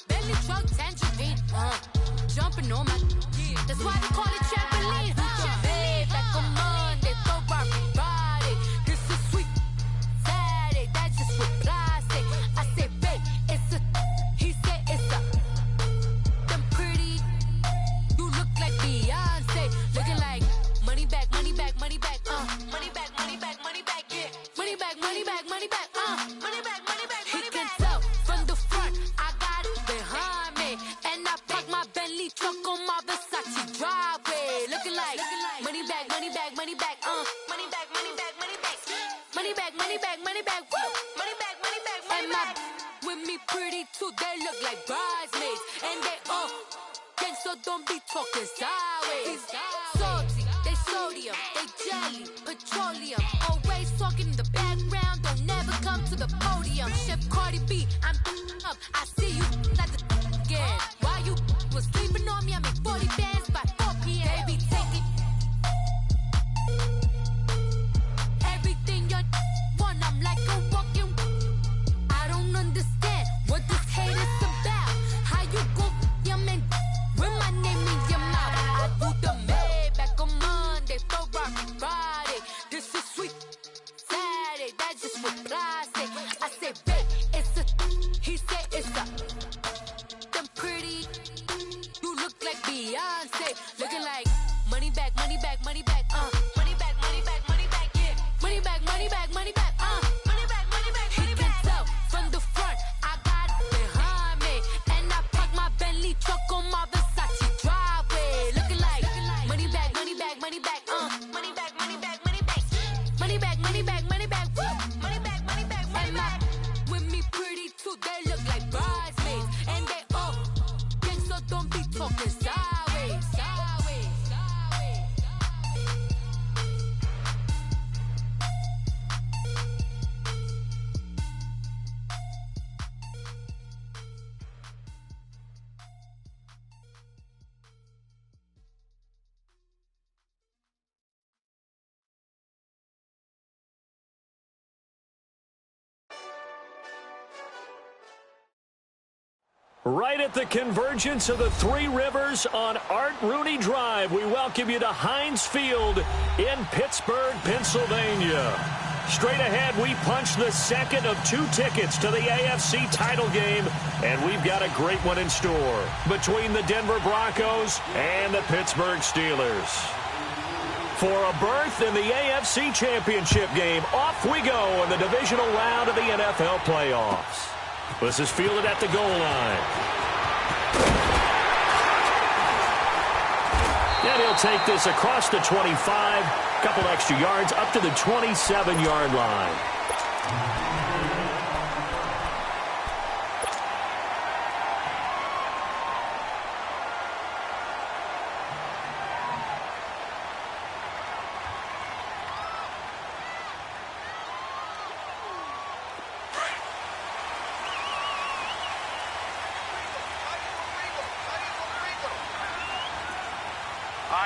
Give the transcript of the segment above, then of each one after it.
Bentley truck, tangerine, jumping on my, that's why they call it trampoline, Babe, like a Monday, Ferrari Friday, this is sweet Saturday, that's just with plastic. I say, babe, it's a, he said it's a, them pretty, you look like Beyonce, looking like money back, money back, money back, money back, money back, money back, yeah, money back, money back, money back, money back, money back, money back. He can tell from the front, I got it behind me, and I park my Bentley truck on my Versace driveway, looking like money back, money back, money back, money back, money back, money back, money back, money back, money back, woo, money back, money back, money back. With me pretty too, they look like bridesmaids, and they all gang, so don't be talking sideways. Salty, they sodium, they jelly, petroleum, always talking in the background, don't never come to the podium. Chef Cardi B, I'm up, I see you at the again. Why you was sleeping on me? I make 40 bands by 4 p.m. Baby, take it. Everything you want, I'm like a walking. I don't understand what this hate is about. How you go your man with my name in your mouth? I do the Maybach on Monday, Ferrari Friday. This is sweet Saturday, that's just with plastic. I say, babe, it's a, he said it's a, them pretty, you look like Beyonce, looking like money back, money back, money back, money back, money back, money back, yeah, money back, money back, money back, money back, money back, money back. He can tell from the front, I got it behind me, and I park my Bentley truck on my Versace driveway, looking like money back, money back, money back, money back, money back, money back, money back, money back, money back, woo, money back, money back, money back. With me pretty too, they look like bridesmaids, and they all gang, so don't be talking sideways, sideways, sideways. Right at the convergence of the Three Rivers on Art Rooney Drive, we welcome you to Heinz Field in Pittsburgh, Pennsylvania. Straight ahead, we punch the second of 2 tickets to the AFC title game, and we've got a great one in store between the Denver Broncos and the Pittsburgh Steelers. For a berth in the AFC Championship game, off we go in the divisional round of the NFL playoffs. This is fielded at the goal line. And he'll take this across the 25, couple extra yards, up to the 27-yard line.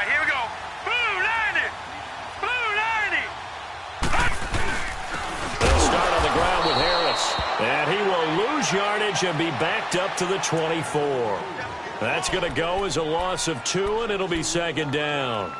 Here we go. Blue 90! Blue 90! They'll start on the ground with Harris. And he will lose yardage and be backed up to the 24. That's going to go as a loss of 2, and it'll be second down.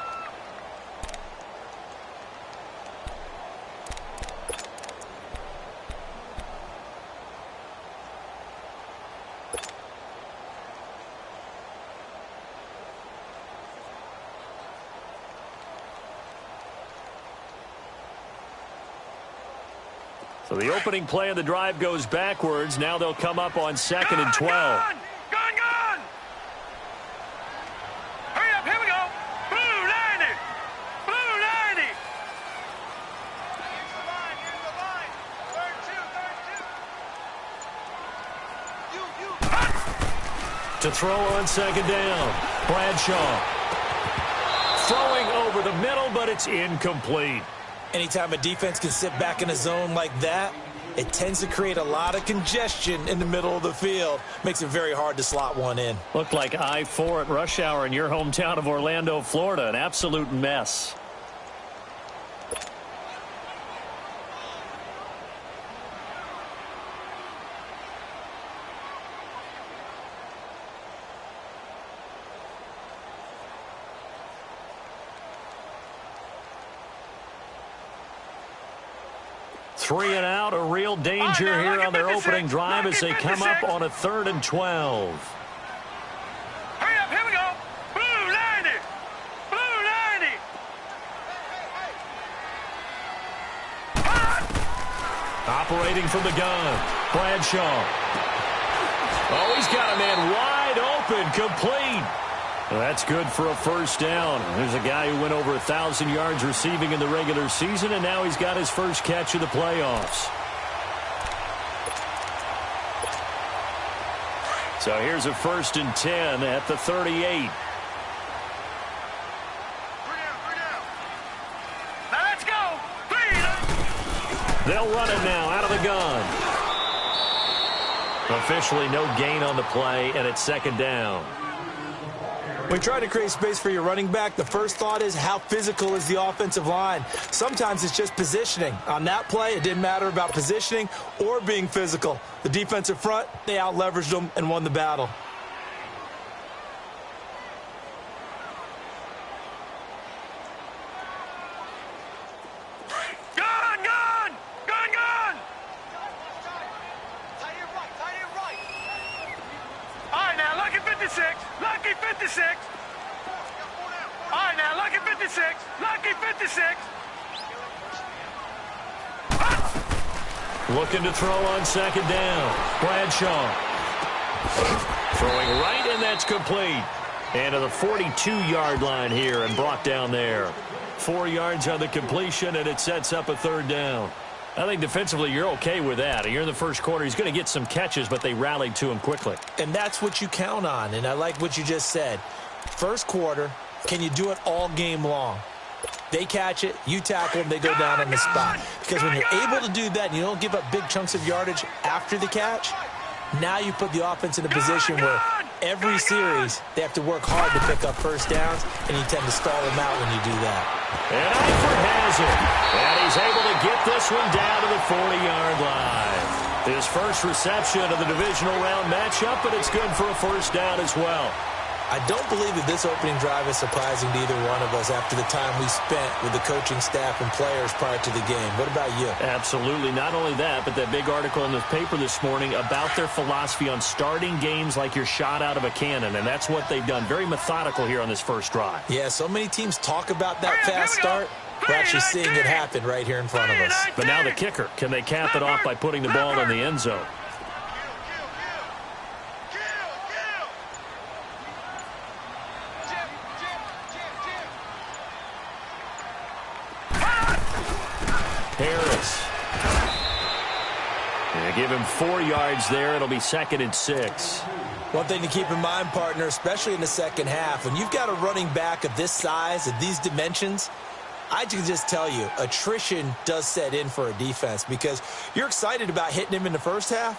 So the opening play of the drive goes backwards. Now they'll come up on 2nd and 12. Gone! Hurry up, here we go. Blue 90! Blue 90! Here's the line, Third and 2. To throw on 2nd down. Bradshaw. Throwing over the middle, but it's incomplete. Anytime a defense can sit back in a zone like that, it tends to create a lot of congestion in the middle of the field. Makes it very hard to slot one in. Looked like I-4 at rush hour in your hometown of Orlando, Florida. An absolute mess. 3 and out, a real danger here on their opening drive as they come up on a 3rd and 12. Hurry up, here we go. Blue 90. Blue 90. Operating from the gun, Bradshaw. Oh, he's got a man wide open, complete. Well, that's good for a first down. There's a guy who went over 1,000 yards receiving in the regular season, and now he's got his first catch of the playoffs. So here's a 1st and 10 at the 38. Now let's go. 3. They'll run it now out of the gun. Officially no gain on the play, and it's 2nd down. When you try to create space for your running back, the first thought is how physical is the offensive line. Sometimes it's just positioning. On that play, it didn't matter about positioning or being physical. The defensive front, they out-leveraged them and won the battle. Gun, gun, gun, gun. All right, now, lucky 56. Lucky 56. All right, now, lucky 56. Lucky 56. Looking to throw on 2nd down. Bradshaw. Throwing right, and that's complete. And to the 42-yard line here and brought down there. 4 yards on the completion, and it sets up a 3rd down. I think defensively you're okay with that. You're in the first quarter. He's going to get some catches, but they rallied to him quickly. And that's what you count on, and I like what you just said. First quarter, can you do it all game long? They catch it, you tackle them, they go down on the spot. Because when you're able to do that and you don't give up big chunks of yardage after the catch, now you put the offense in a position where every series they have to work hard to pick up first downs, and you tend to stall them out when you do that. And Eifert has it. And he's able to get this one down to the 40-yard line. His first reception of the divisional round matchup, but it's good for a first down as well. I don't believe that this opening drive is surprising to either one of us after the time we spent with the coaching staff and players prior to the game. What about you? Absolutely. Not only that, but that big article in the paper this morning about their philosophy on starting games like you're shot out of a cannon, and that's what they've done. Very methodical here on this first drive. Yeah, so many teams talk about that fast start. We're actually seeing it happen right here in front of us. But now the kicker. Can they cap it off by putting the ball in the end zone? Harris. They give him 4 yards there. It'll be 2nd and 6. One thing to keep in mind, partner, especially in the second half, when you've got a running back of this size, of these dimensions, I can just tell you, attrition does set in for a defense because you're excited about hitting him in the first half.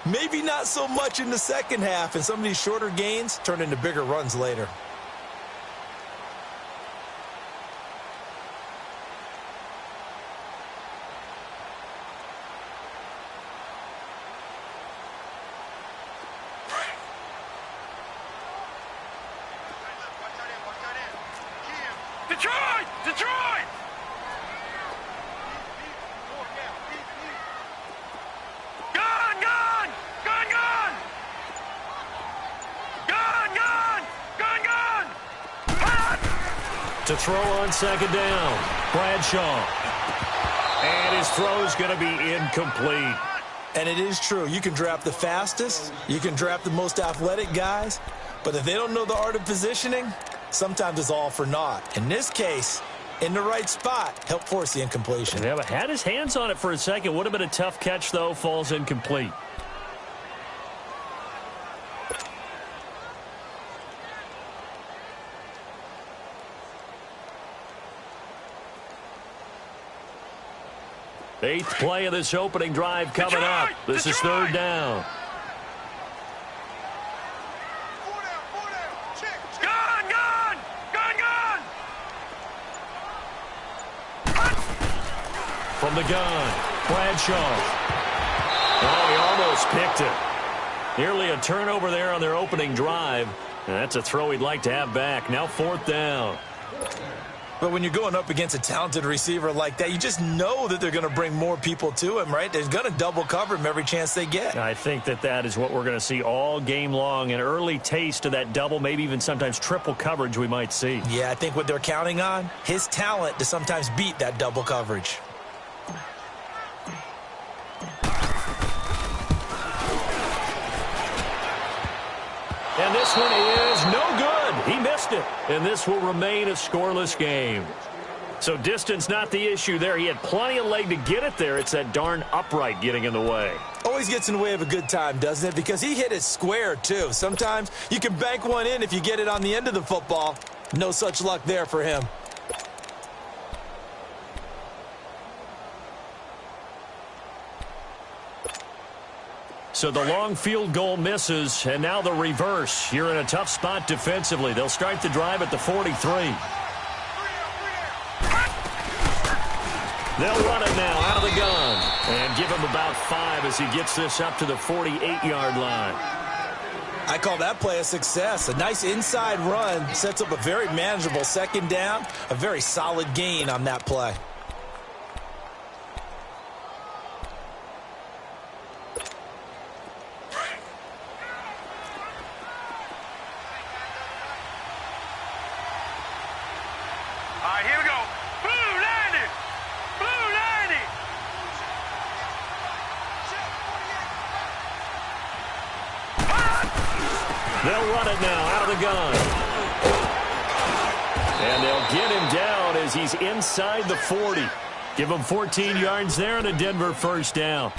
Maybe not so much in the second half, and some of these shorter gains turn into bigger runs later. Detroit! Detroit! Gun, gun! Gun, gun! Gun, gun! Gun, gun! To throw on 2nd down, Bradshaw. And his throw is going to be incomplete. And it is true. You can draft the fastest. You can draft the most athletic guys. But if they don't know the art of positioning, sometimes it's all for naught. In this case, in the right spot, help force the incompletion. Yeah, but had his hands on it for a second. Would have been a tough catch, though. Falls incomplete. Eighth play of this opening drive coming up. This is 3rd down. Gun, gun! Gun, gun! From the gun, Bradshaw. Oh, he almost picked it. Nearly a turnover there on their opening drive. And that's a throw he'd like to have back. Now 4th down. But when you're going up against a talented receiver like that, you just know that they're going to bring more people to him, right? They're going to double cover him every chance they get. I think that is what we're going to see all game long. An early taste of that double, maybe even sometimes triple coverage we might see. Yeah, I think what they're counting on, his talent to sometimes beat that double coverage. And this one is no good. He missed it. And this will remain a scoreless game. So distance not the issue there. He had plenty of leg to get it there. It's that darn upright getting in the way. Always gets in the way of a good time, doesn't it? Because he hit it square, too. Sometimes you can bank one in if you get it on the end of the football. No such luck there for him. So the long field goal misses, and now the reverse. You're in a tough spot defensively. They'll start the drive at the 43. They'll run it now out of the gun and give him about 5 as he gets this up to the 48-yard line. I call that play a success. A nice inside run sets up a very manageable second down, a very solid gain on that play. They'll run it now out of the gun. And they'll get him down as he's inside the 40. Give him 14 yards there and a Denver first down.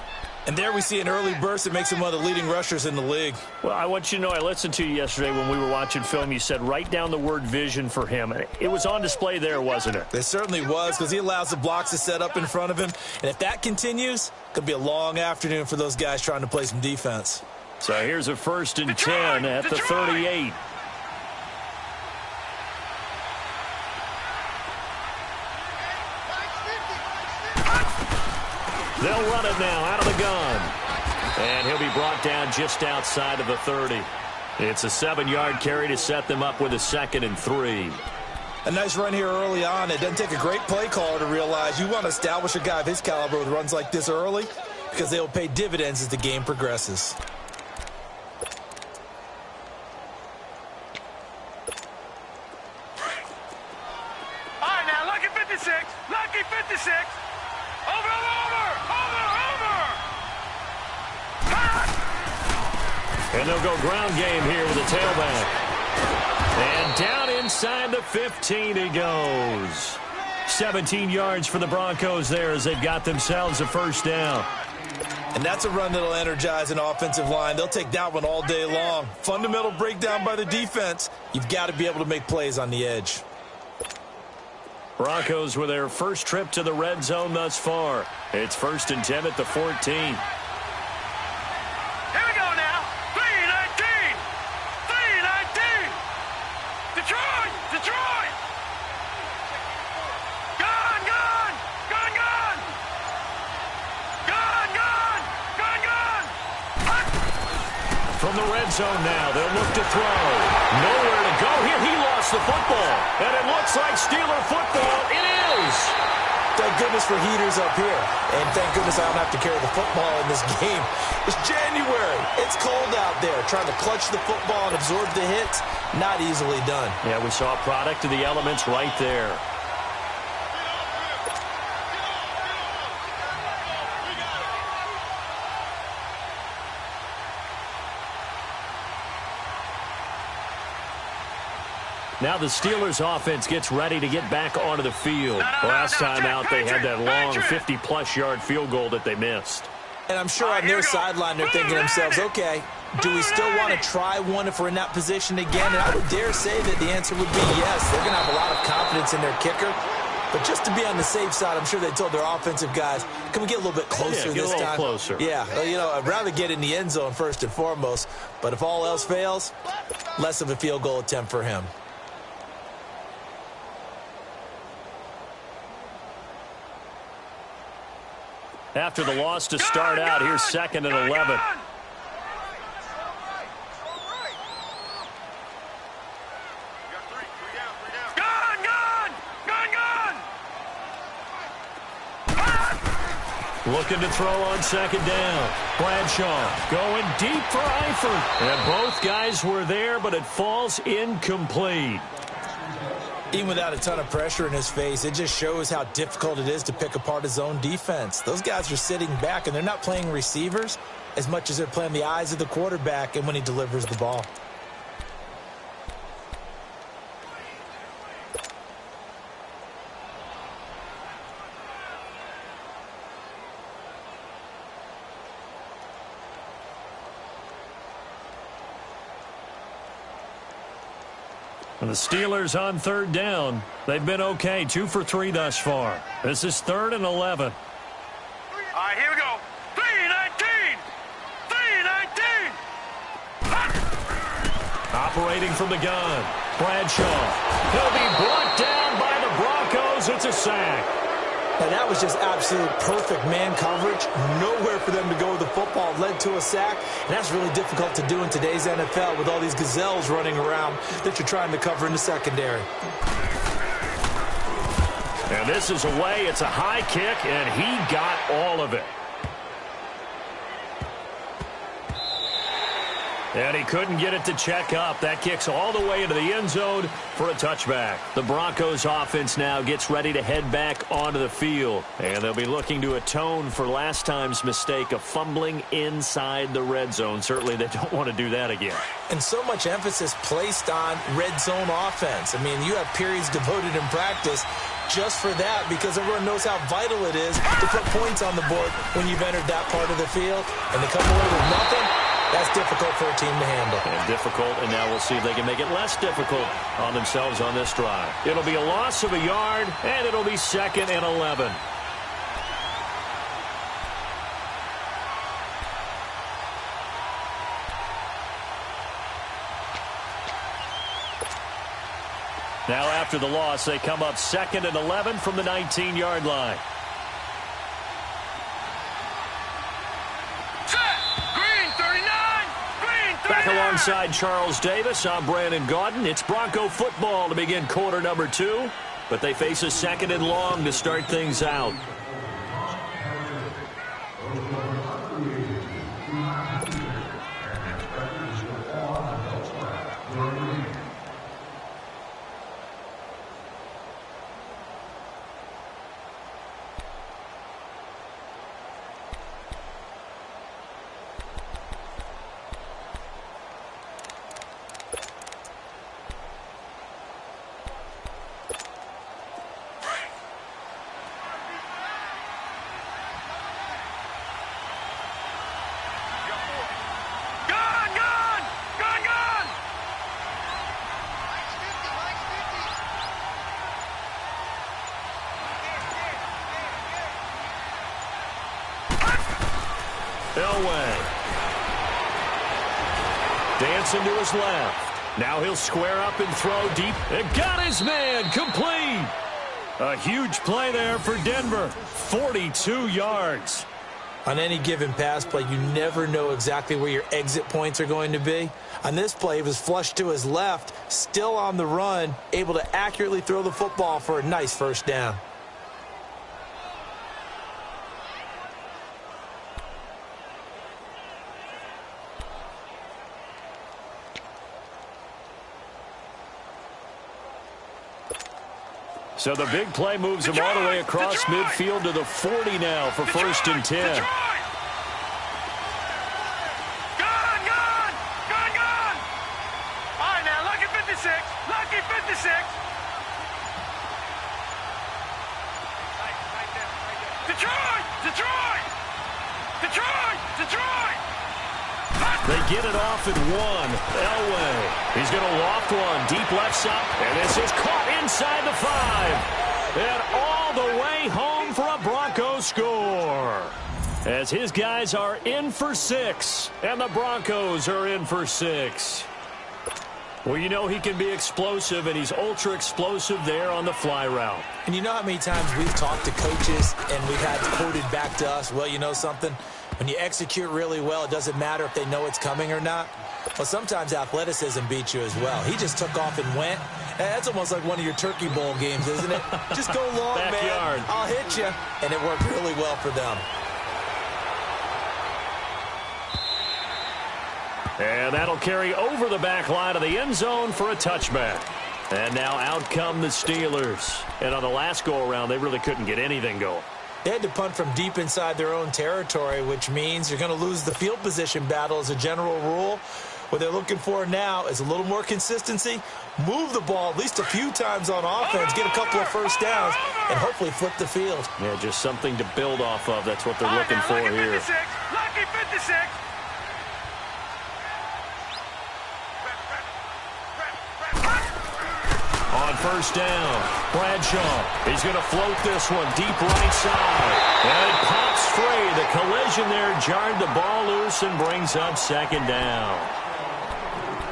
And there we see an early burst that makes him one of the leading rushers in the league. Well, I want you to know, I listened to you yesterday when we were watching film. You said write down the word vision for him. It was on display there, wasn't it? It certainly was, because he allows the blocks to set up in front of him. And if that continues, it could be a long afternoon for those guys trying to play some defense. So here's a 1st and 10 at the 38. They'll run it now out of the gun. And he'll be brought down just outside of the 30. It's a 7-yard carry to set them up with a 2nd and 3. A nice run here early on. It doesn't take a great play caller to realize you want to establish a guy of his caliber with runs like this early, because they will pay dividends as the game progresses. Lucky 56. Over. And they'll go ground game here with a tailback. And down inside the 15 he goes. 17 yards for the Broncos there as they've got themselves a first down. And that's a run that'll energize an offensive line. They'll take that one all day long. Fundamental breakdown by the defense. You've got to be able to make plays on the edge. Broncos with their first trip to the red zone thus far. It's 1st and 10 at the 14. Here we go now. 3-19. Detroit. Gone. From the red zone now, they'll look to throw. Nowhere to go here. He lost the football. And it looks like Steeler football. It is. Thank goodness for heaters up here. And thank goodness I don't have to carry the football in this game. It's January. It's cold out there. Trying to clutch the football and absorb the hits, not easily done. Yeah, we saw a product of the elements right there. Now the Steelers offense gets ready to get back onto the field. Last time out, they had that long 50-plus yard field goal that they missed. And I'm sure on their sideline, they're thinking to themselves, okay, do we still want to try one if we're in that position again? And I would dare say that the answer would be yes. They're going to have a lot of confidence in their kicker. But just to be on the safe side, I'm sure they told their offensive guys, can we get a little bit closer this time? Get a little closer. Yeah, well, you know, I'd rather get in the end zone first and foremost. But if all else fails, less of a field goal attempt for him. After the loss to start out, here's 2nd and 11. Gone. Looking to throw on second down. Bradshaw going deep for Eifert. And both guys were there, but it falls incomplete. Even without a ton of pressure in his face, it just shows how difficult it is to pick apart his own defense. Those guys are sitting back, and they're not playing receivers as much as they're playing the eyes of the quarterback and when he delivers the ball. And the Steelers on third down. They've been okay, 2 for 3 thus far. This is 3rd and 11. All right, here we go. 3-19. 3-19. Operating from the gun. Bradshaw. He'll be brought down by the Broncos. It's a sack. Now, that was just absolute perfect man coverage. Nowhere for them to go with the football. Led to a sack, and that's really difficult to do in today's NFL with all these gazelles running around that you're trying to cover in the secondary. And this is away. It's a high kick, and he got all of it. And he couldn't get it to check up. That kicks all the way into the end zone for a touchback. The Broncos offense now gets ready to head back onto the field. And they'll be looking to atone for last time's mistake of fumbling inside the red zone. Certainly they don't want to do that again. And so much emphasis placed on red zone offense. I mean, you have periods devoted in practice just for that because everyone knows how vital it is to put points on the board when you've entered that part of the field. And to come away with nothing, that's difficult for a team to handle. And difficult, and now we'll see if they can make it less difficult on themselves on this drive. It'll be a loss of a yard, and it'll be 2nd and 11. Now after the loss, they come up 2nd and 11 from the 19-yard line. Back alongside Charles Davis, I'm Brandon Gaudin. It's Bronco football to begin quarter number 2, but they face a 2nd and long to start things out. Elway. Dancing to his left. Now he'll square up and throw deep. And got his man complete. A huge play there for Denver. 42 yards. On any given pass play, you never know exactly where your exit points are going to be. On this play, he was flushed to his left, still on the run, able to accurately throw the football for a nice first down. So the big play moves him all the way across midfield to the 40 now for 1st and 10. Gun! All right, now, lucky 56. Lucky 56. Detroit! They get it off at 1. Elway. He's going to loft one. Deep left side. And this is caught inside the 5. And all the way home for a Broncos score. As his guys are in for 6. And the Broncos are in for 6. Well, you know he can be explosive, and he's ultra-explosive there on the fly route. And you know how many times we've talked to coaches and we've had quoted back to us, well, you know something? When you execute really well, it doesn't matter if they know it's coming or not. Well, sometimes athleticism beats you as well. He just took off and went. And that's almost like one of your Turkey Bowl games, isn't it? Just go long, Backyard. man. I'll hit you. And it worked really well for them. And that'll carry over the back line of the end zone for a touchback. And now out come the Steelers. And on the last go-around, they really couldn't get anything going. They had to punt from deep inside their own territory, which means you're going to lose the field position battle as a general rule. What they're looking for now is a little more consistency, move the ball at least a few times on offense, get a couple of first downs, and hopefully flip the field. Yeah, just something to build off of. That's what they're looking for here. Lucky 56. On first down, Bradshaw. He's going to float this one deep right side. And it pops free. The collision there jarred the ball loose and brings up second down.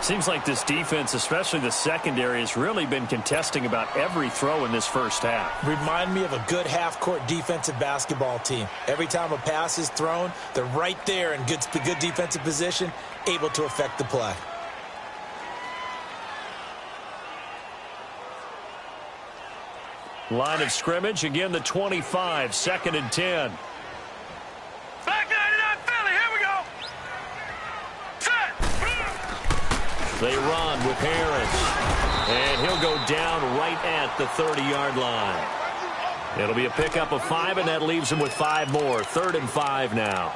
Seems like this defense, especially the secondary, has really been contesting about every throw in this first half. Remind me of a good half-court defensive basketball team. Every time a pass is thrown, they're right there in good defensive position, able to affect the play. Line of scrimmage, again the 25, 2nd and 10. Back 99 Philly, here we go. Set. They run with Harris. And he'll go down right at the 30-yard line. It'll be a pickup of 5, and that leaves them with 5 more. 3rd and 5 now.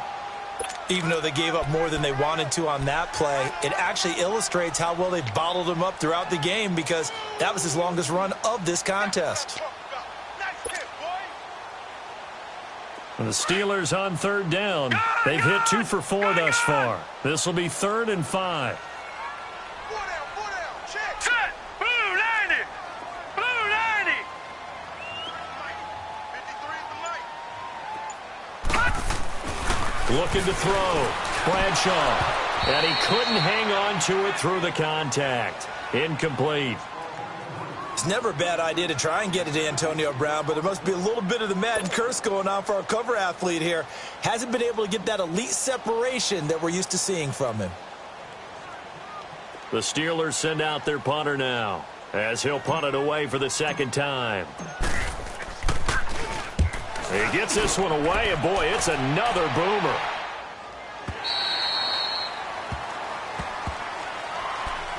Even though they gave up more than they wanted to on that play, it actually illustrates how well they bottled them up throughout the game because that was his longest run of this contest. And the Steelers on 3rd down. They've hit 2 for 4 thus far. This will be 3rd and 5. Set. Blue 90. Blue 90. Looking to throw. Bradshaw. And he couldn't hang on to it through the contact. Incomplete. It's never a bad idea to try and get it to Antonio Brown, but there must be a little bit of the Madden curse going on for our cover athlete here. Hasn't been able to get that elite separation that we're used to seeing from him. The Steelers send out their punter now as he'll punt it away for the 2nd time. He gets this one away, and boy, it's another boomer.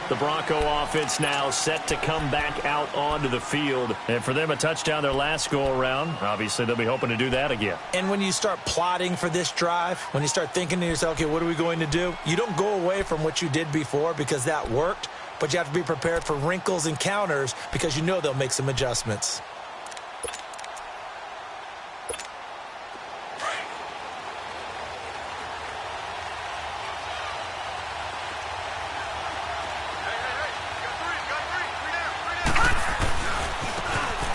The Bronco offense now set to come back out onto the field. And for them, a touchdown their last go-around. Obviously, they'll be hoping to do that again. And when you start plotting for this drive, when you start thinking to yourself, okay, what are we going to do? You don't go away from what you did before because that worked, but you have to be prepared for wrinkles and counters because you know they'll make some adjustments.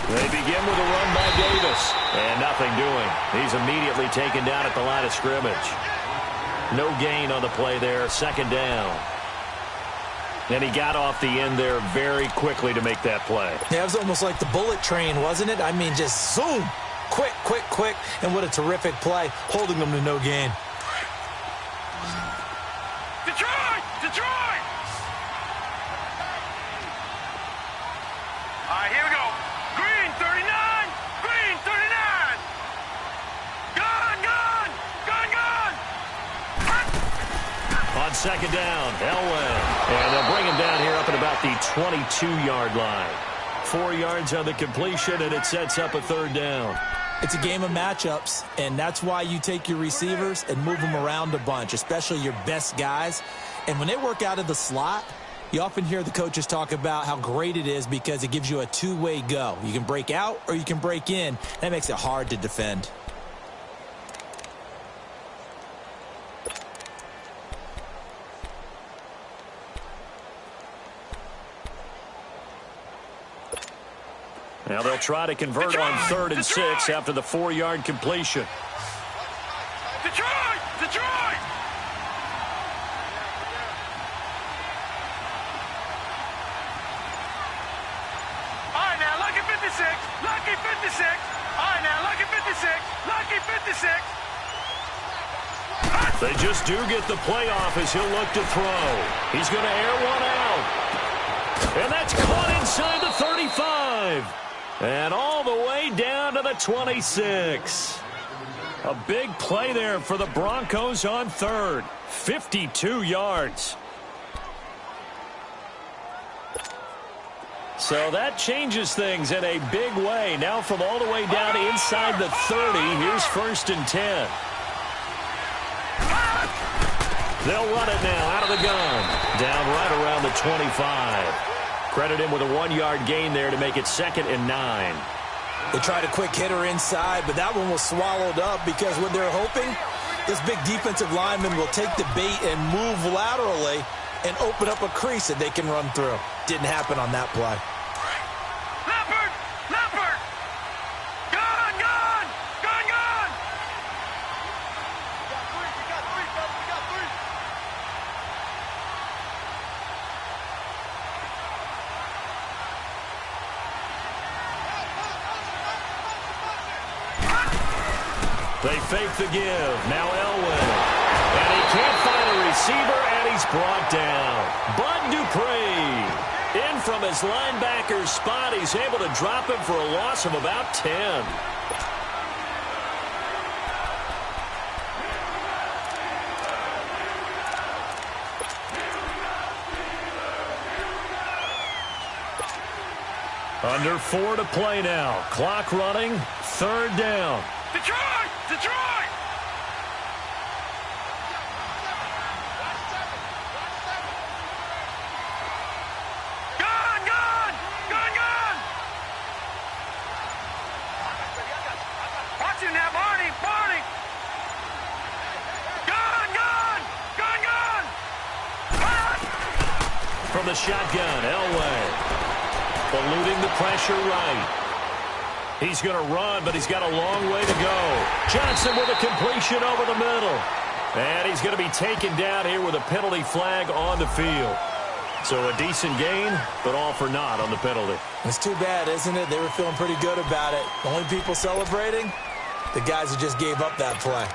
They begin with a run by Davis. And nothing doing. He's immediately taken down at the line of scrimmage. No gain on the play there. 2nd down. And he got off the end there very quickly to make that play. Yeah, it was almost like the bullet train, wasn't it? I mean, just zoom. Quick, quick, quick. And what a terrific play, holding them to no gain. Detroit! Detroit! All right, here we go. Green 39. Green 39. Gun, gun. Gun, gun. On 2nd down, Elway. And they'll bring him down here up at about the 22-yard line. 4 yards on the completion, and it sets up a 3rd down. It's a game of matchups, and that's why you take your receivers and move them around a bunch, especially your best guys. And when they work out of the slot, you often hear the coaches talk about how great it is because it gives you a two-way go. You can break out or you can break in. That makes it hard to defend. Now they'll try to convert on 3rd and 6 after the 4-yard completion. Detroit! Detroit! All right, now, lucky 56. Lucky 56. All right, now, lucky 56. Lucky 56. They just do get the playoff as he'll look to throw. He's going to air one out. And that's caught inside the 35. And all the way down to the 26. A big play there for the Broncos on 3rd. 52 yards. So that changes things in a big way. Now from all the way down inside the 30, here's 1st and 10. They'll run it now out of the gun. Down right around the 25. Credit him with a 1-yard gain there to make it 2nd and 9. They tried a quick hitter inside, but that one was swallowed up because what they're hoping, this big defensive lineman will take the bait and move laterally and open up a crease that they can run through. Didn't happen on that play. Leopard! Leopard! Gone! Gone! Gone! Gone! We got three, fellas. We got three. They fake the give. Now Elwin. And he can't find a receiver, and he's brought down. Bud Dupree. In from his linebacker spot. He's able to drop him for a loss of about 10. Under 4 to play now. Clock running. 3rd down. Detroit! Detroit! Gone! Gone! Gone! Gone! Watch him now, Barney! Barney! Gone! Gone! Gone! Gone! From the shotgun, Elway. Eluding the pressure right. He's going to run, but he's got a long way to go. Johnson with a completion over the middle. And he's going to be taken down here with a penalty flag on the field. So a decent gain, but all for naught on the penalty. It's too bad, isn't it? They were feeling pretty good about it. The only people celebrating, the guys who just gave up that play.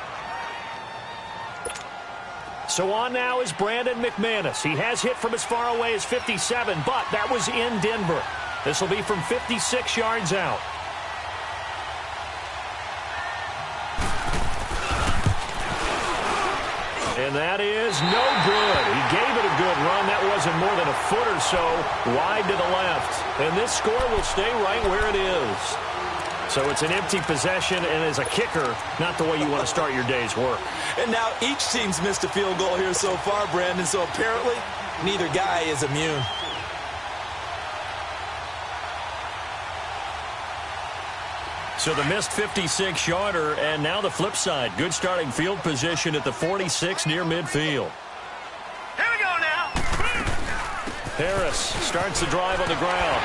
So on now is Brandon McManus. He has hit from as far away as 57, but that was in Denver. This will be from 56 yards out. And that is no good. He gave it a good run. That wasn't more than a foot or so wide to the left. And this score will stay right where it is. So it's an empty possession, and as a kicker, not the way you want to start your day's work. And now each team's missed a field goal here so far, Brandon, so apparently neither guy is immune. So the missed 56-yarder, and now the flip side. Good starting field position at the 46 near midfield. Here we go now. Harris starts the drive on the ground.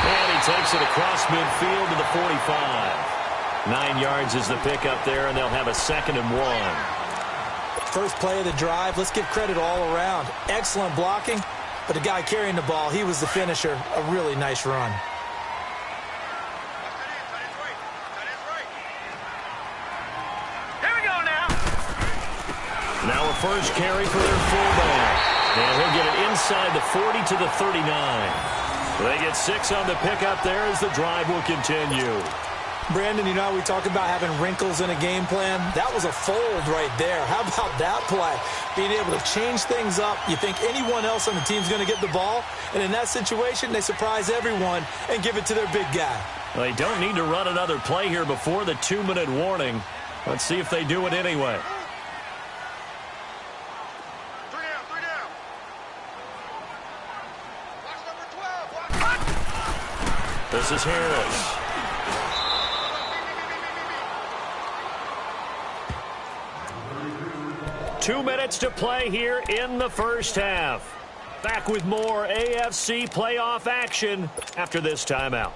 And he takes it across midfield to the 45. 9 yards is the pickup there, and they'll have a 2nd and 1. First play of the drive, let's give credit all around. Excellent blocking, but the guy carrying the ball, he was the finisher. A really nice run. Now a first carry for their fullback. And he'll get it inside the 40 to the 39. They get 6 on the pickup there as the drive will continue. Brandon, you know how we talk about having wrinkles in a game plan? That was a fold right there. How about that play? Being able to change things up. You think anyone else on the team's going to get the ball? And in that situation, they surprise everyone and give it to their big guy. Well, they don't need to run another play here before the 2-minute warning. Let's see if they do it anyway. This is Harris. 2 minutes to play here in the first half. Back with more AFC playoff action after this timeout.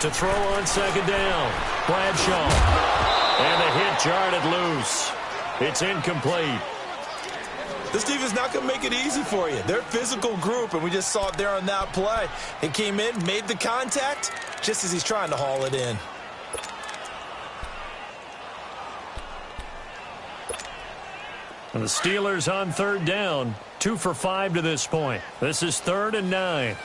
To throw on 2nd down, Bradshaw. And the hit jarred it loose. It's incomplete. This defense is not going to make it easy for you. They're a physical group, and we just saw it there on that play. He came in, made the contact, just as he's trying to haul it in. And the Steelers on third down, 2 for 5 to this point. This is 3rd and 9.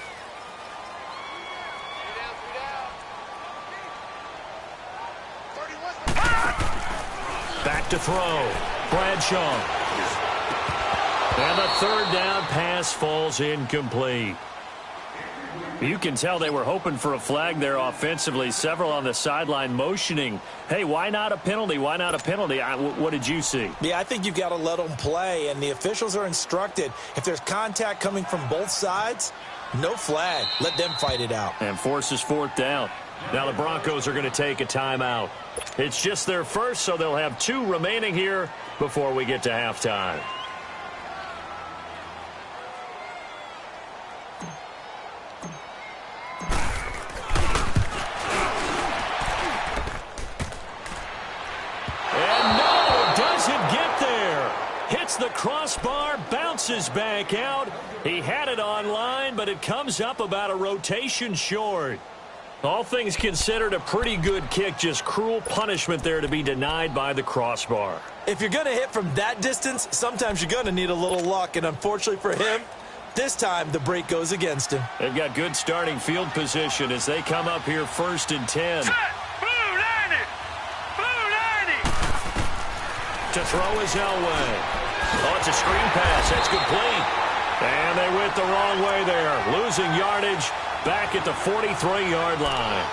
Back to throw. Bradshaw. And the 3rd down pass falls incomplete. You can tell they were hoping for a flag there offensively. Several on the sideline motioning, hey, why not a penalty? Why not a penalty? What did you see? Yeah, I think you've got to let them play, and the officials are instructed. If there's contact coming from both sides, no flag. Let them fight it out. And forces 4th down. Now the Broncos are going to take a timeout. It's just their first, so they'll have 2 remaining here before we get to halftime. Hits the crossbar, bounces back out. He had it on line, but it comes up about a rotation short. All things considered, a pretty good kick, just cruel punishment there to be denied by the crossbar. If you're going to hit from that distance, sometimes you're going to need a little luck, and unfortunately for him, this time the break goes against him. They've got good starting field position as they come up here 1st and 10. Set. Blue 90. Blue 90. To throw is Elway. Oh, it's a screen pass. That's complete. And they went the wrong way there. Losing yardage back at the 43-yard line.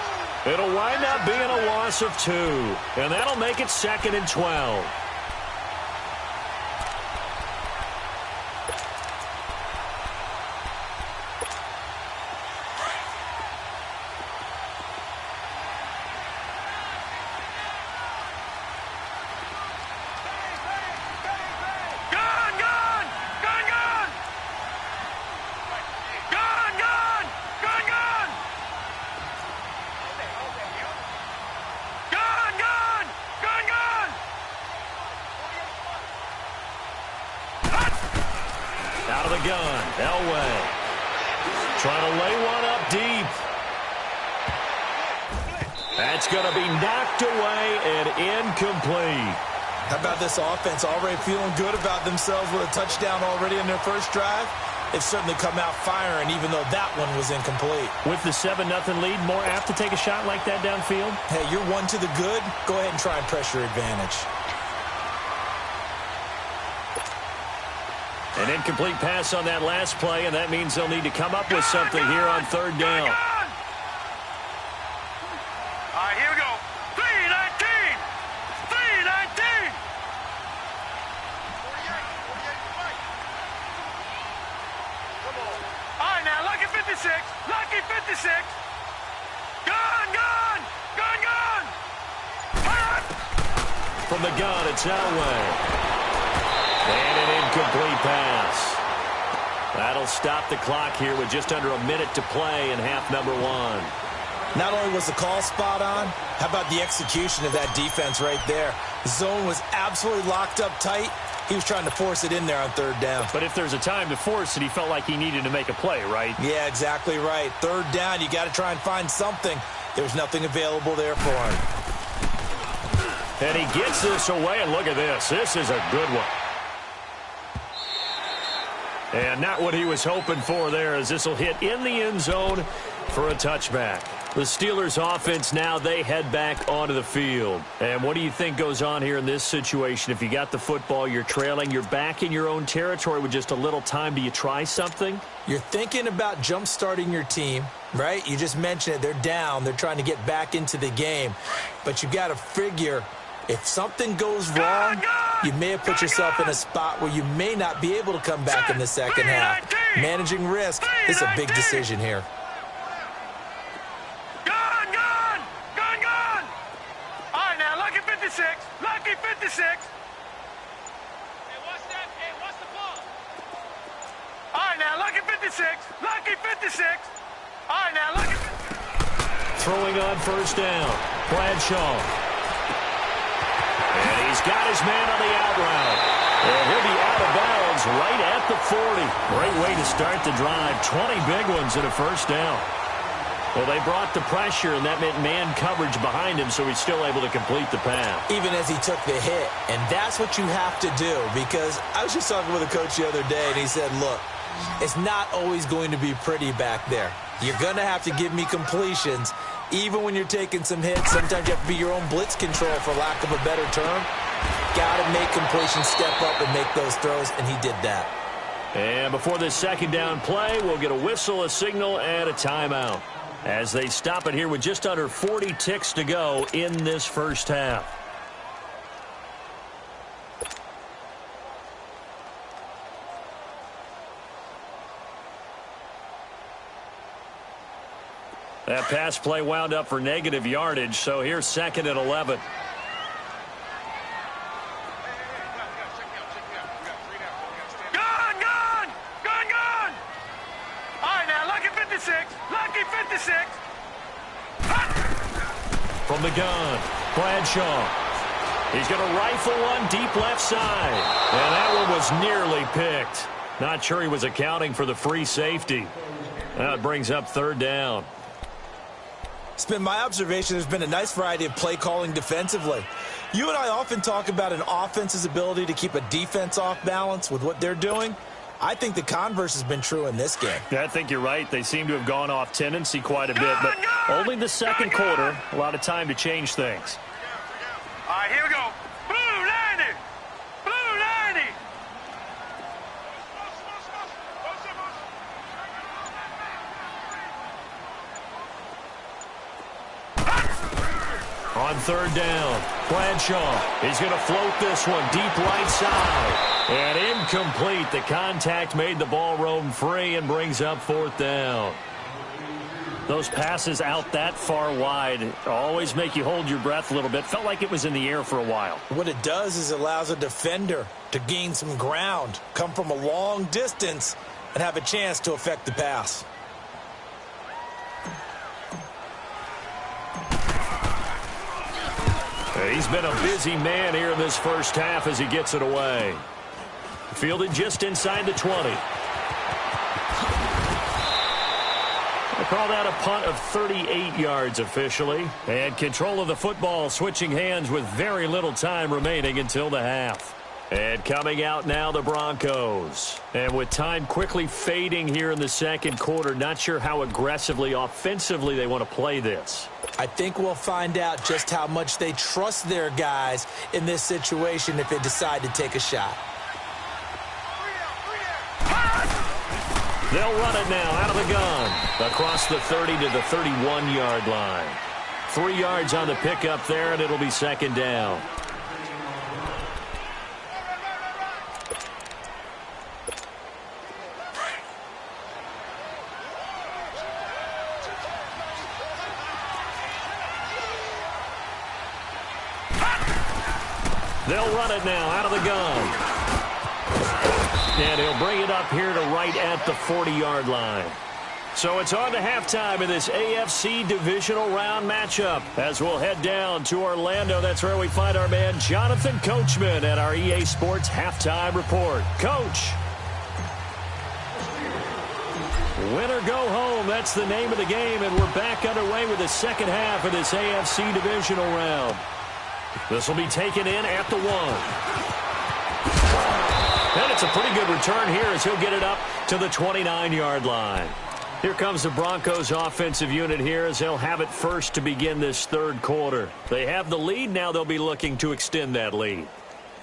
It'll wind up being a loss of 2. And that'll make it 2nd and 12. Out of the gun, Elway. Trying to lay one up deep. That's going to be knocked away and incomplete. How about this offense already feeling good about themselves with a touchdown already in their first drive? They've certainly come out firing, even though that one was incomplete. With the 7-0 lead, more apt to take a shot like that downfield? Hey, you're 1 to the good. Go ahead and try and press your advantage. An incomplete pass on that last play, and that means they'll need to come up with something here on 3rd down. All right, here we go. 3-19. 3-19. All right, now, lucky 56. Lucky 56. Gun, gun. Gun, gun. From the gun, it's Elway. And an incomplete pass. That'll stop the clock here with just under a minute to play in half number 1. Not only was the call spot on, how about the execution of that defense right there? The zone was absolutely locked up tight. He was trying to force it in there on 3rd down. But if there's a time to force it, he felt like he needed to make a play, right? Yeah, exactly right. 3rd down, you got to try and find something. There's nothing available there for him. And he gets this away, and look at this. This is a good one. And not what he was hoping for there, as this will hit in the end zone for a touchback. The Steelers offense now, they head back onto the field. And what do you think goes on here in this situation? If you got the football, you're trailing, you're back in your own territory with just a little time. Do you try something? You're thinking about jump-starting your team, right? You just mentioned it. They're down. They're trying to get back into the game. But you got to figure, if something goes wrong, you may have put yourself in a spot where you may not be able to come back in the second half. Managing risk is a big decision here. Gun, gun. Gun, gun. All right, now, lucky 56. Lucky 56. Hey, what's that? Hey, what's the ball? All right, now, lucky 56. Lucky 56. All right, now, lucky 56. Throwing on 1st down. Bradshaw. And He's got his man on the out route. And he'll be out of bounds right at the 40. Great way to start the drive. 20 big ones and a first down. Well, they brought the pressure, and that meant man coverage behind him, so he's still able to complete the pass. Even as he took the hit. And that's what you have to do, because I was just talking with a coach the other day, and he said, look, it's not always going to be pretty back there. You're going to have to give me completions. Even when you're taking some hits, sometimes you have to be your own blitz control, for lack of a better term. Got to make completions, step up, and make those throws, and he did that. And before this second down play, we'll get a whistle, a signal, and a timeout, as they stop it here with just under 40 ticks to go in this first half. That pass play wound up for negative yardage, so here's 2nd and 11. From the gun, Bradshaw. He's going to rifle one deep left side. And that one was nearly picked. Not sure he was accounting for the free safety. That brings up 3rd down. It's been my observation there's been a nice variety of play calling defensively. You and I often talk about an offense's ability to keep a defense off balance with what they're doing. I think the converse has been true in this game. Yeah, I think you're right. They seem to have gone off tendency quite a bit, but only the second quarter. A lot of time to change things. All right, here we go. Blue 90! Blue 90! On 3rd down, Bradshaw. He's going to float this one deep right side. And incomplete. The contact made the ball roam free and brings up 4th down. Those passes out that far wide always make you hold your breath a little bit. Felt like it was in the air for a while. What it does is it allows a defender to gain some ground, come from a long distance, and have a chance to affect the pass. He's been a busy man here in this first half as he gets it away. Fielded just inside the 20. They call that a punt of 38 yards officially. And control of the football switching hands with very little time remaining until the half. And coming out now, the Broncos. And with time quickly fading here in the second quarter, not sure how aggressively, offensively they want to play this. I think we'll find out just how much they trust their guys in this situation if they decide to take a shot. They'll run it now out of the gun. Across the 30 to the 31-yard line. 3 yards on the pickup there, and it'll be 2nd down. They'll run it now out of the gun. And he'll bring it up here to right at the 40-yard line. So it's on to halftime in this AFC divisional round matchup. As we'll head down to Orlando, that's where we find our man Jonathan Coachman at our EA Sports Halftime Report. Coach. Win or go home, that's the name of the game, and we're back underway with the second half of this AFC divisional round. This will be taken in at the 1. And it's a pretty good return here as he'll get it up to the 29-yard line. Here comes the Broncos offensive unit here as they'll have it first to begin this third quarter. They have the lead. Now they'll be looking to extend that lead.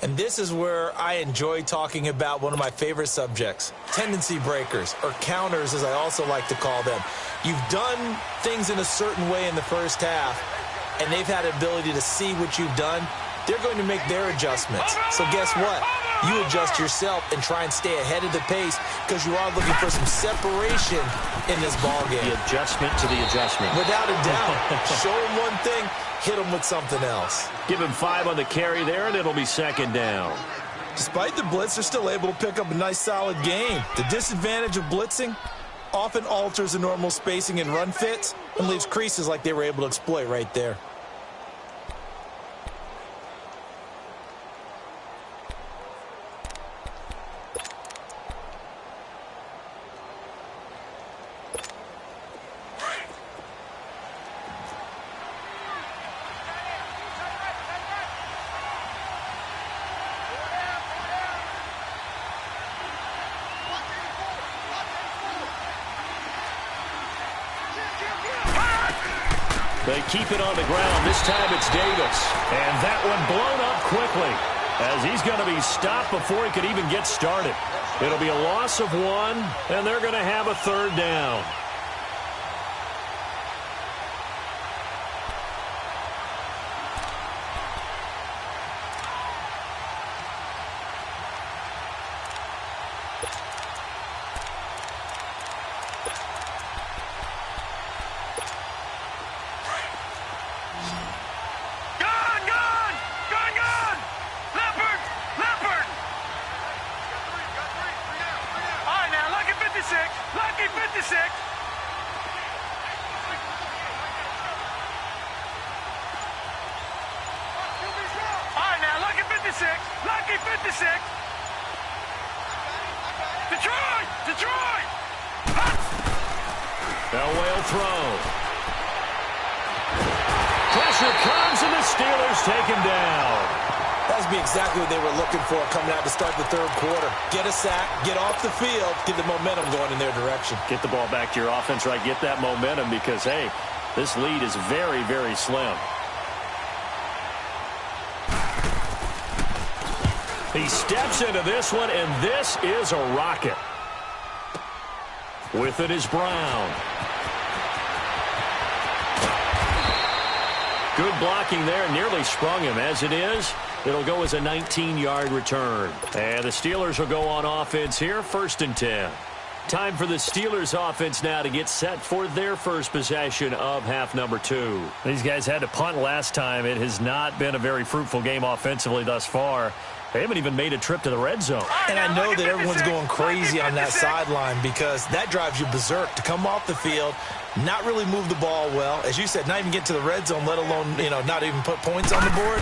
And this is where I enjoy talking about one of my favorite subjects, tendency breakers, or counters as I also like to call them. You've done things in a certain way in the first half, and they've had an ability to see what you've done. They're going to make their adjustments. So guess what? You adjust yourself and try and stay ahead of the pace because you are looking for some separation in this ball game. The adjustment to the adjustment. Without a doubt. Show them one thing, hit them with something else. Give him 5 on the carry there, and it'll be 2nd down. Despite the blitz, they're still able to pick up a nice, solid gain. The disadvantage of blitzing often alters the normal spacing and run fits and leaves creases like they were able to exploit right there. They keep it on the ground. This time it's Davis. And that one blown up quickly as he's going to be stopped before he could even get started. It'll be a loss of 1, and they're going to have a 3rd down. Lucky 56. All right, now, lucky 56. Lucky 56. Detroit! Detroit! Elway throw. Pressure comes, and the Steelers take him down. That would be exactly what they were looking for coming out to start the 3rd quarter. Get a sack, get off the field, get the momentum going in their direction. Get the ball back to your offense, right? Get that momentum because, hey, this lead is very, very slim. He steps into this one, and this is a rocket. With it is Brown. Good blocking there, nearly sprung him. As it is, it'll go as a 19-yard return. And the Steelers will go on offense here, 1st and 10. Time for the Steelers offense now to get set for their first possession of half number 2. These guys had to punt last time. It has not been a very fruitful game offensively thus far. They haven't even made a trip to the red zone. And I know that everyone's going crazy on that sideline because that drives you berserk to come off the field, not really move the ball well. As you said, not even get to the red zone, let alone, not even put points on the board.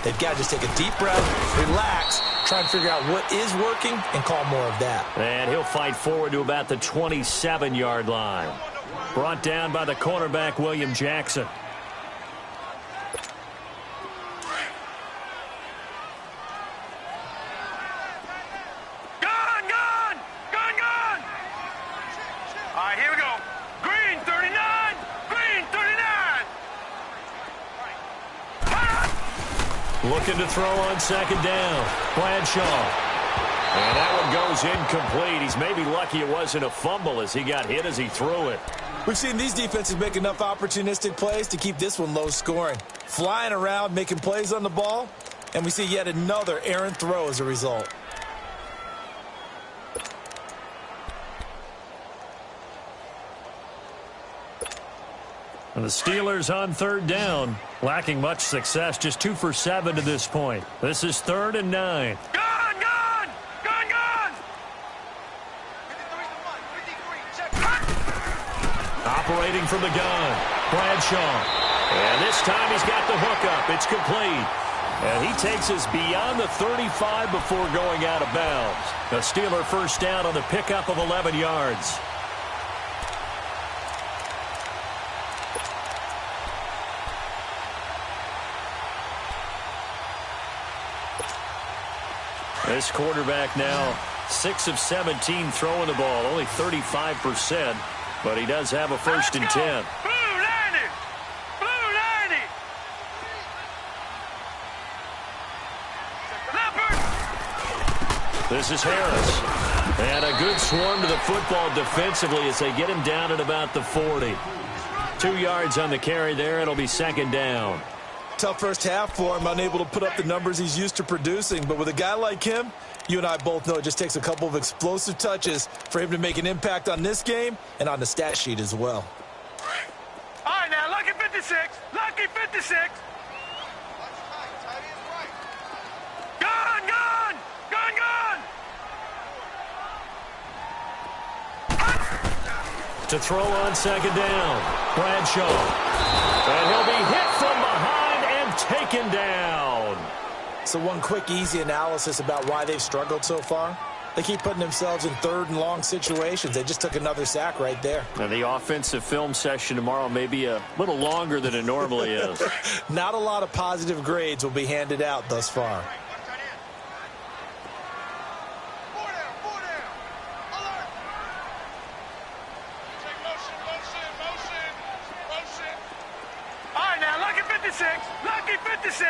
They've got to just take a deep breath, relax, try and figure out what is working, and call more of that. And he'll fight forward to about the 27-yard line. Brought down by the cornerback, William Jackson. Looking to throw on 2nd down. Bradshaw. And that one goes incomplete. He's maybe lucky it wasn't a fumble as he got hit as he threw it. We've seen these defenses make enough opportunistic plays to keep this one low scoring. Flying around, making plays on the ball, and we see yet another errant throw as a result. And the Steelers on 3rd down, lacking much success, just 2 for 7 to this point. This is 3rd and 9. Gone, gone, gone, gone. Operating from the gun, Bradshaw. And this time he's got the hookup. It's complete. And he takes us beyond the 35 before going out of bounds. The Steeler 1st down on the pickup of 11 yards. This quarterback now 6 of 17 throwing the ball, only 35%, but he does have a 1st and 10. Blue 90! Blue 90! Leopard! This is Harris. And a good swarm to the football defensively as they get him down at about the 40. 2 yards on the carry there. It'll be 2nd down. Tough first half for him, unable to put up the numbers he's used to producing. But with a guy like him, you and I both know it just takes a couple of explosive touches for him to make an impact on this game and on the stat sheet as well. All right, now, lucky 56. Lucky 56. Gone, gone, gone, gone. To throw on 2nd down, Bradshaw. And he'll be hit from behind. Taken down. So one quick, easy analysis about why they've struggled so far. They keep putting themselves in 3rd and long situations. They just took another sack right there. And the offensive film session tomorrow may be a little longer than it normally is. Not a lot of positive grades will be handed out thus far. All 56.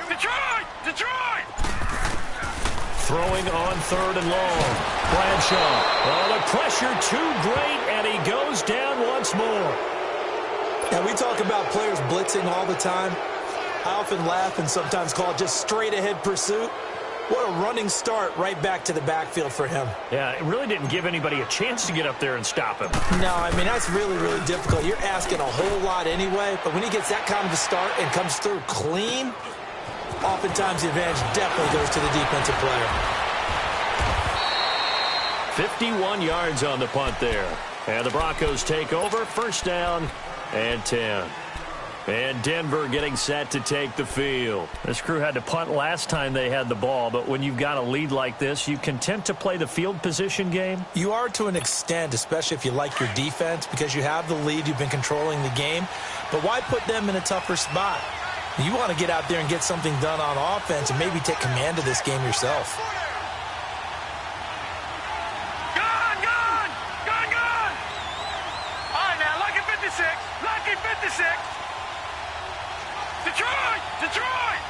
Detroit! Detroit! Throwing on 3rd and long. Bradshaw. Oh, the pressure too great, and he goes down once more. And we talk about players blitzing all the time. I often laugh and sometimes call it just straight-ahead pursuit. What a running start right back to the backfield for him. Yeah, it really didn't give anybody a chance to get up there and stop him. No, I mean, that's really, really difficult. You're asking a whole lot anyway, but when he gets that kind of a start and comes through clean, oftentimes the advantage definitely goes to the defensive player. 51 yards on the punt there. And the Broncos take over. 1st down and 10. And Denver getting set to take the field. This crew had to punt last time they had the ball, but when you've got a lead like this, you content to play the field position game? You are to an extent, especially if you like your defense, because you have the lead, you've been controlling the game. But why put them in a tougher spot? You want to get out there and get something done on offense and maybe take command of this game yourself. Gone, gone! Gone, gone! All right, now, lucky 56. Lucky 56. Detroit! Detroit!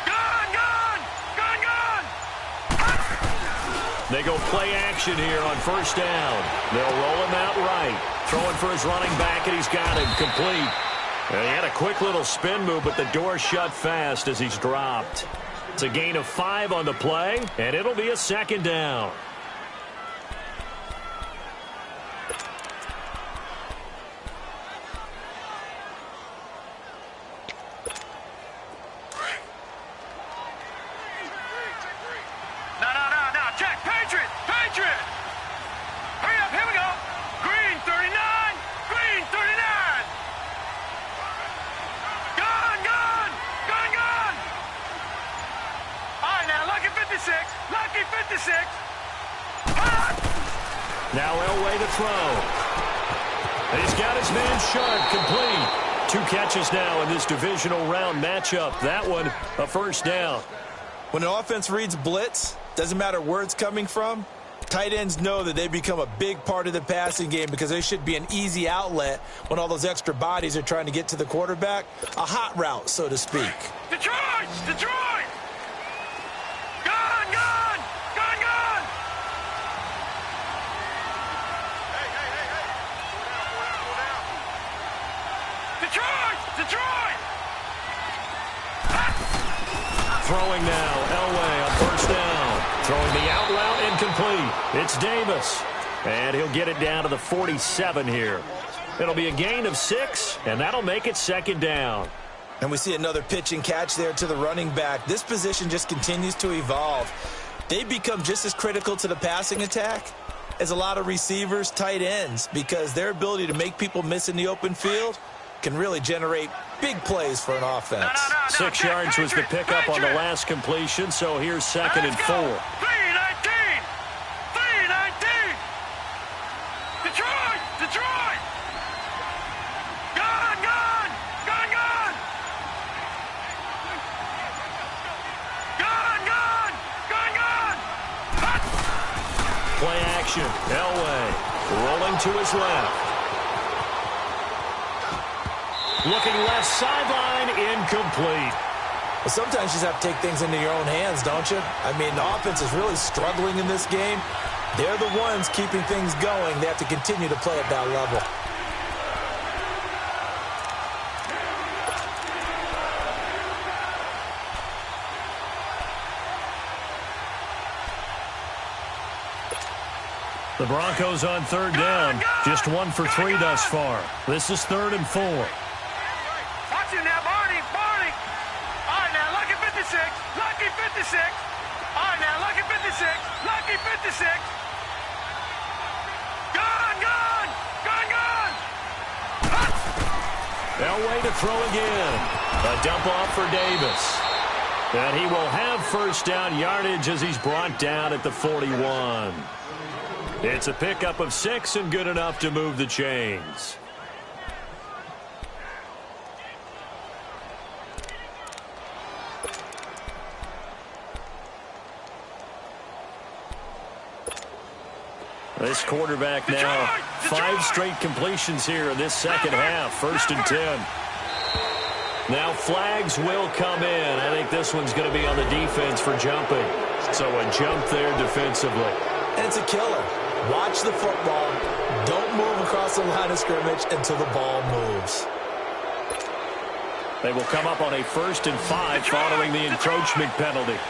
Gone, gone! Gone, gone! They go play action here on 1st down. They'll roll him out right. Throwing for his running back, and he's got him complete. And he had a quick little spin move, but the door shut fast as he's dropped. It's a gain of 5 on the play, and it'll be a 2nd down. No, check, Patriot! Patriot! Hurry up, here we go! Green 39! Green 39! Gone, gone! Gone, gone! All right, now, lucky 56! Lucky 56! Ah! Now Elway to throw. He's got his man Sharp complete. 2 catches now in this divisional round matchup. That one, a 1st down. When an offense reads blitz, doesn't matter where it's coming from, tight ends know that they become a big part of the passing game because they should be an easy outlet when all those extra bodies are trying to get to the quarterback. A hot route, so to speak. Detroit! Detroit! Gone, gone! Gone, gone! Hey. Detroit! Detroit! Throwing now, Elway on 1st down. Throwing the out route incomplete. It's Davis. And he'll get it down to the 47 here. It'll be a gain of 6, and that'll make it 2nd down. And we see another pitch and catch there to the running back. This position just continues to evolve. They become just as critical to the passing attack as a lot of receivers, tight ends, because their ability to make people miss in the open field can really generate big plays for an offense. No. 6 yards was the pickup on the last completion, so here's 2nd and 4. 3-19! 3-19! Detroit! Detroit! Gone, gone! Gone, gone! Gone, gone! Gone, gone! Play action. Elway rolling to his left. Looking left sideline, incomplete. Well, sometimes you just have to take things into your own hands, don't you? I mean, the offense is really struggling in this game. They're the ones keeping things going. They have to continue to play at that level. The Broncos on 3rd down. Just 1 for 3 thus far. This is 3rd and 4. Watch him now, Barney! Barney! All right, now, lucky 56! Lucky 56! All right, now, lucky 56! Lucky 56! Gone, gone! Gone, gone! Elway to throw again. A dump off for Davis. And he will have 1st down yardage as he's brought down at the 41. It's a pickup of 6 and good enough to move the chains. This quarterback now 5 straight completions here in this second half. 1st and 10. Now flags will come in. I think this one's going to be on the defense for jumping. So a jump there defensively. And it's a killer. Watch the football. Don't move across the line of scrimmage until the ball moves. They will come up on a 1st and 5 following the encroachment penalty.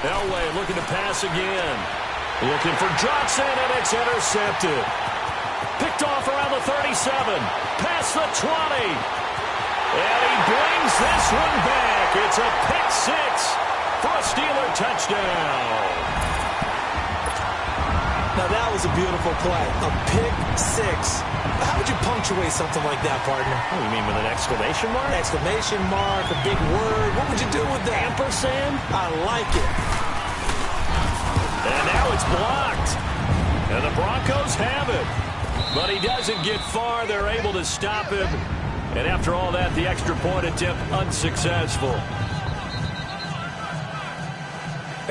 Elway looking to pass again. Looking for Johnson, and it's intercepted. Picked off around the 37. Past the 20. And he brings this one back. It's a pick 6 for a Steeler touchdown. Now that was a beautiful play. A pick 6. How would you punctuate something like that, partner? Oh, you mean with an exclamation mark? Exclamation mark, a big word. What would you do with that? Ampersand? I like it. And now it's blocked. And the Broncos have it. But he doesn't get far. They're able to stop him. And after all that, the extra point attempt unsuccessful.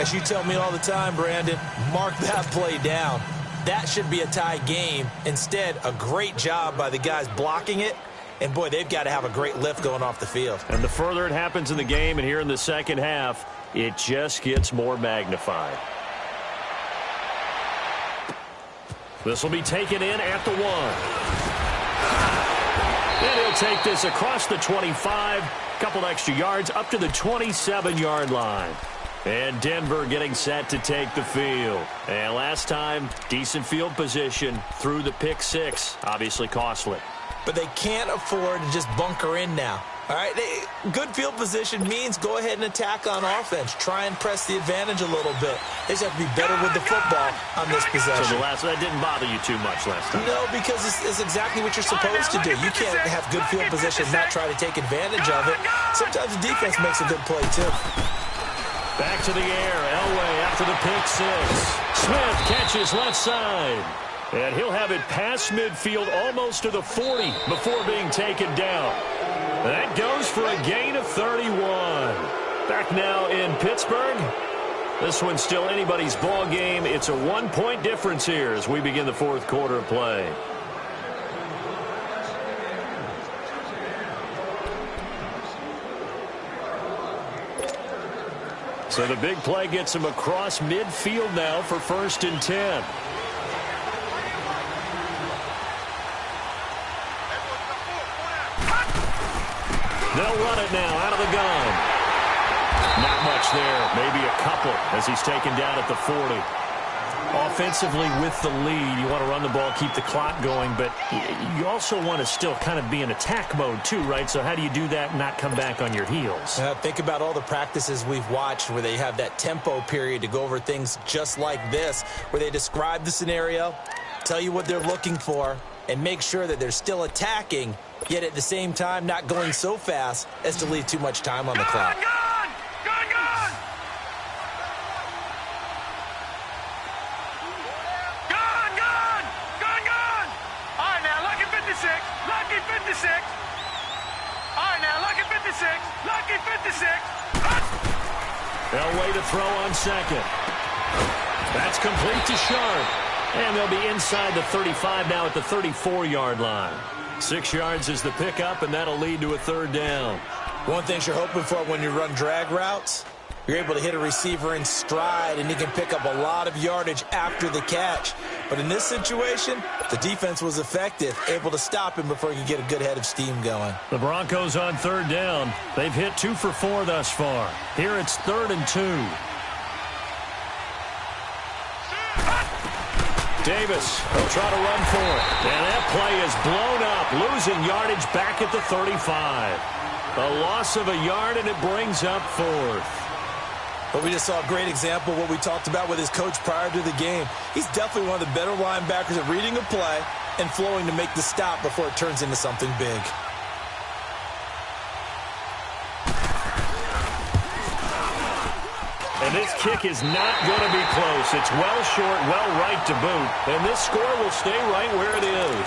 As you tell me all the time, Brandon, mark that play down. That should be a tie game. Instead, a great job by the guys blocking it. And, boy, they've got to have a great lift going off the field. And the further it happens in the game and here in the second half, it just gets more magnified. This will be taken in at the 1. And he'll take this across the 25. Couple extra yards up to the 27-yard line. And Denver getting set to take the field. And last time, decent field position through the pick 6. Obviously costly. But they can't afford to just bunker in now. All right, good field position means go ahead and attack on offense. Try and press the advantage a little bit. They just have to be better with the football on this possession. So that didn't bother you too much last time? No, because it's exactly what you're supposed to do. You can't have good field position and not try to take advantage of it. Sometimes the defense makes a good play, too. Back to the air. Elway after the pick 6. Smith catches left side. And he'll have it past midfield almost to the 40 before being taken down. That goes for a gain of 31. Back now in Pittsburgh. This one's still anybody's ball game. It's a 1-point difference here as we begin the 4th quarter of play. So the big play gets him across midfield now for 1st and 10. They'll run it now out of the gun. Not much there. Maybe a couple as he's taken down at the 40. Offensively with the lead, you want to run the ball, keep the clock going, but you also want to still kind of be in attack mode too, right? So how do you do that and not come back on your heels? Think about all the practices we've watched where they have that tempo period to go over things just like this, where they describe the scenario, tell you what they're looking for, and make sure that they're still attacking, yet at the same time not going so fast as to leave too much time on the clock. Lucky 56. All right, now, lucky 56. Lucky 56. Elway to throw on second. That's complete to Sharp. And they'll be inside the 35 now at the 34-yard line. 6 yards is the pickup, and that'll lead to a 3rd down. One thing you're hoping for when you run drag routes, you're able to hit a receiver in stride, and he can pick up a lot of yardage after the catch. But in this situation, the defense was effective, able to stop him before he could get a good head of steam going. The Broncos on 3rd down. They've hit 2 for 4 thus far. Here it's 3rd and 2. Davis will try to run for it. And that play is blown up, losing yardage back at the 35. A loss of a yard, and it brings up 4th. But we just saw a great example of what we talked about with his coach prior to the game. He's definitely one of the better linebackers at reading a play and flowing to make the stop before it turns into something big. And this kick is not going to be close. It's well short, well right to boot. And this score will stay right where it is.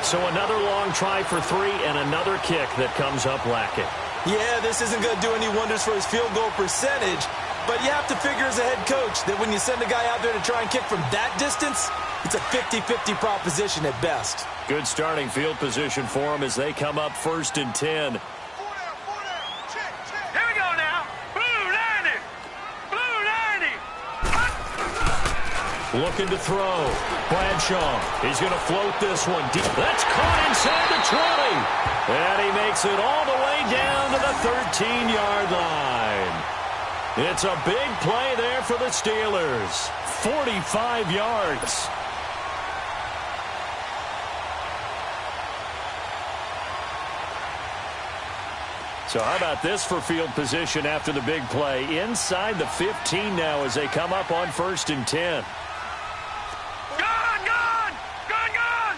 So another long try for three and another kick that comes up lacking. Yeah, this isn't going to do any wonders for his field goal percentage, but you have to figure as a head coach that when you send a guy out there to try and kick from that distance, it's a 50-50 proposition at best. Good starting field position for him as they come up 1st and 10. Here we go now. Blue 90. Blue 90. Looking to throw. Bradshaw. He's going to float this one deep. That's caught inside the 20. And he makes it all the way down to the 13-yard line. It's a big play there for the Steelers. 45 yards. So how about this for field position after the big play? Inside the 15 now as they come up on 1st and 10. Gone, gone, gone, gone.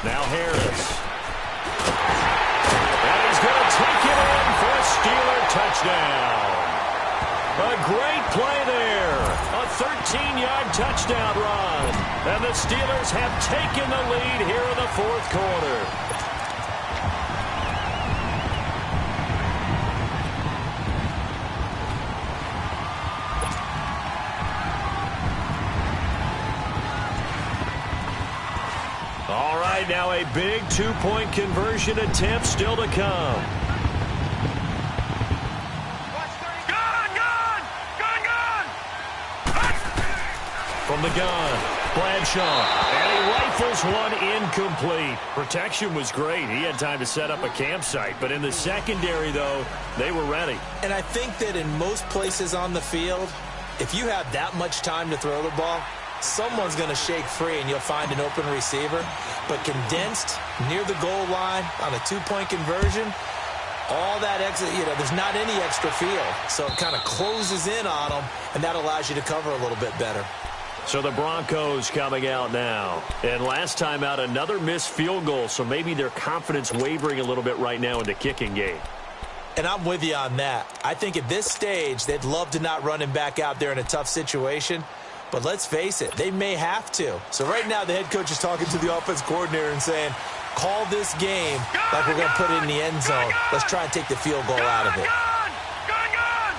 Now Harris. And he's going to take it in for a Steeler touchdown. A great play there. A 13-yard touchdown run. And the Steelers have taken the lead here in the 4th quarter. All right, now a big 2-point conversion attempt still to come. Gone, gone, gone, gone. From the gun, Bradshaw, and he rifles one incomplete. Protection was great. He had time to set up a campsite, but in the secondary, though, they were ready. And I think that in most places on the field, if you have that much time to throw the ball, someone's going to shake free and you'll find an open receiver. But condensed near the goal line on a 2-point conversion, all that exit, there's not any extra field. So it kind of closes in on them, and that allows you to cover a little bit better. So the Broncos coming out now. And last time out, another missed field goal, so maybe their confidence wavering a little bit right now in the kicking game. And I'm with you on that. I think at this stage, they'd love to not run him back out there in a tough situation. But let's face it, they may have to. So right now, the head coach is talking to the offense coordinator and saying, call this game like we're going to put it in the end zone. Let's try and take the field goal out of it. Gone, gone, gone.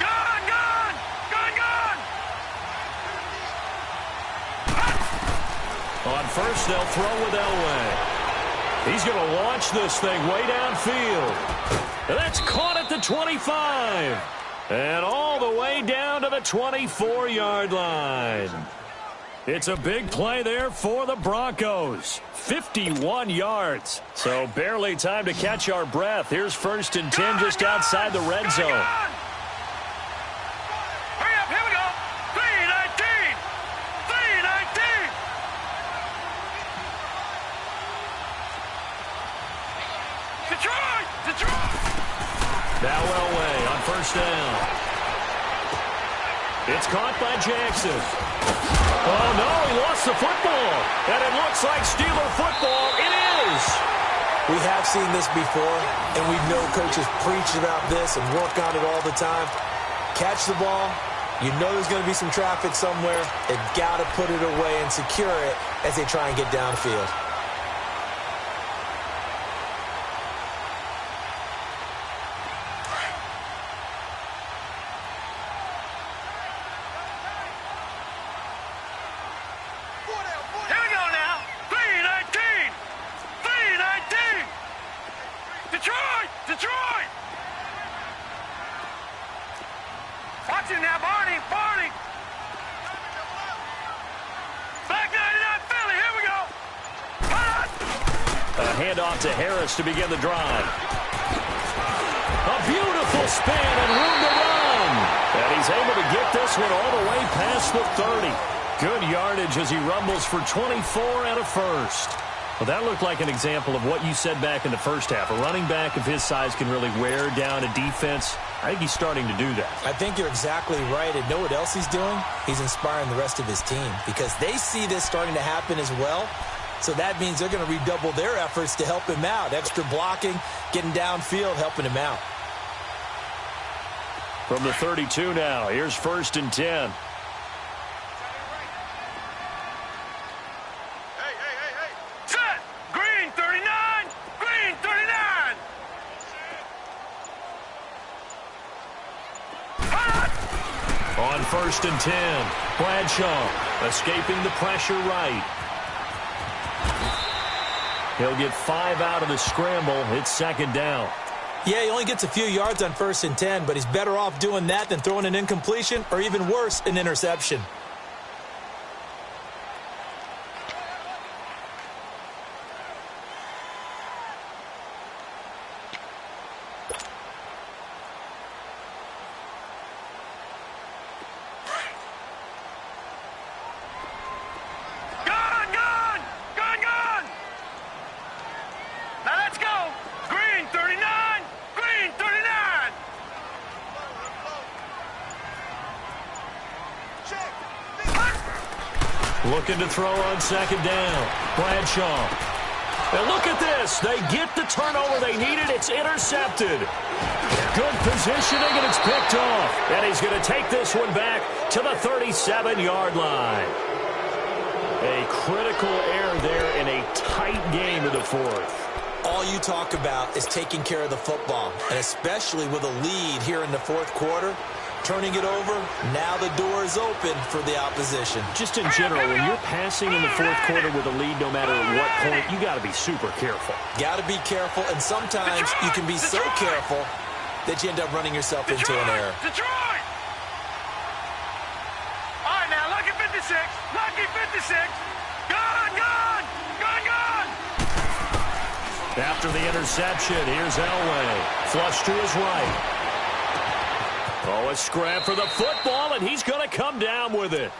Gone, gone, gone, gone. On first, they'll throw with Elway. He's going to launch this thing way downfield. And that's caught at the 25. And all the way down to the 24-yard line. It's a big play there for the Broncos. 51 yards. So barely time to catch our breath. Here's 1st and 10 just outside the red zone. Hurry up, here we go. 3:19. 3:19. Detroit! Detroit! Now Elway on 1st down. It's caught by Jackson. Oh, no, he lost the football. And it looks like Steeler football. It is. We have seen this before, and we know coaches preach about this and work on it all the time. Catch the ball. You know there's going to be some traffic somewhere. They've got to put it away and secure it as they try and get downfield. Detroit! Watch it now, Barney! Back 99 Philly, here we go! A handoff to Harris to begin the drive. A beautiful spin and room to run. And he's able to get this one all the way past the 30. Good yardage as he rumbles for 24 and a first. Well, that looked like an example of what you said back in the first half. A running back of his size can really wear down a defense. I think he's starting to do that. I think you're exactly right. And know what else he's doing? He's inspiring the rest of his team because they see this starting to happen as well. So that means they're going to redouble their efforts to help him out. Extra blocking, getting downfield, helping him out. From the 32 now, here's 1st and 10. Set! Green 39! Green 39! On 1st and 10, Bradshaw escaping the pressure right. He'll get 5 out of the scramble. It's 2nd down. Yeah, he only gets a few yards on 1st and 10, but he's better off doing that than throwing an incompletion or even worse, an interception. Looking to throw on 2nd down. Bradshaw. And look at this. They get the turnover they needed. It's intercepted. Good positioning, and it's picked off. And he's going to take this one back to the 37-yard line. A critical error there in a tight game in the 4th. All you talk about is taking care of the football, and especially with a lead here in the 4th quarter. Turning it over, now the door is open for the opposition. Just in general, when you're passing in the 4th quarter with a lead, no matter what point, you got to be super careful. Got to be careful, and sometimes you can be so careful that you end up running yourself into an error. Detroit! All right, now, lucky 56. Lucky 56. Gone! After the interception, here's Elway. Flush to his right. Oh, a scrap for the football, and he's going to come down with it.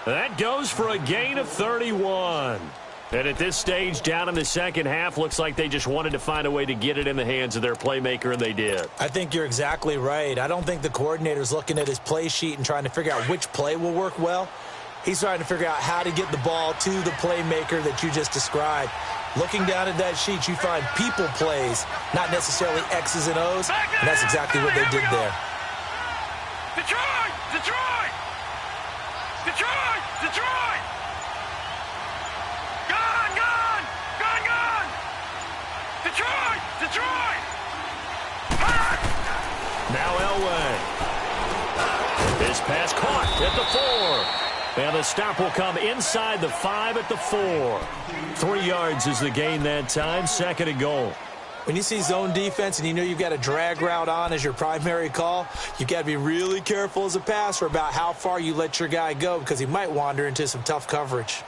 That goes for a gain of 31. And at this stage, down in the 2nd half, looks like they just wanted to find a way to get it in the hands of their playmaker, and they did. I think you're exactly right. I don't think the coordinator's looking at his play sheet and trying to figure out which play will work well. He's trying to figure out how to get the ball to the playmaker that you just described. Looking down at that sheet, you find people plays, not necessarily X's and O's, and that's exactly what they did there. Detroit! Detroit! Detroit! Detroit! Gone! Detroit! Detroit! Now Elway. His pass caught at the 4. And the stop will come inside the 5 at the 4. 3 yards is the gain that time. 2nd and goal. When you see zone defense and you know you've got a drag route on as your primary call, you've got to be really careful as a passer about how far you let your guy go because he might wander into some tough coverage.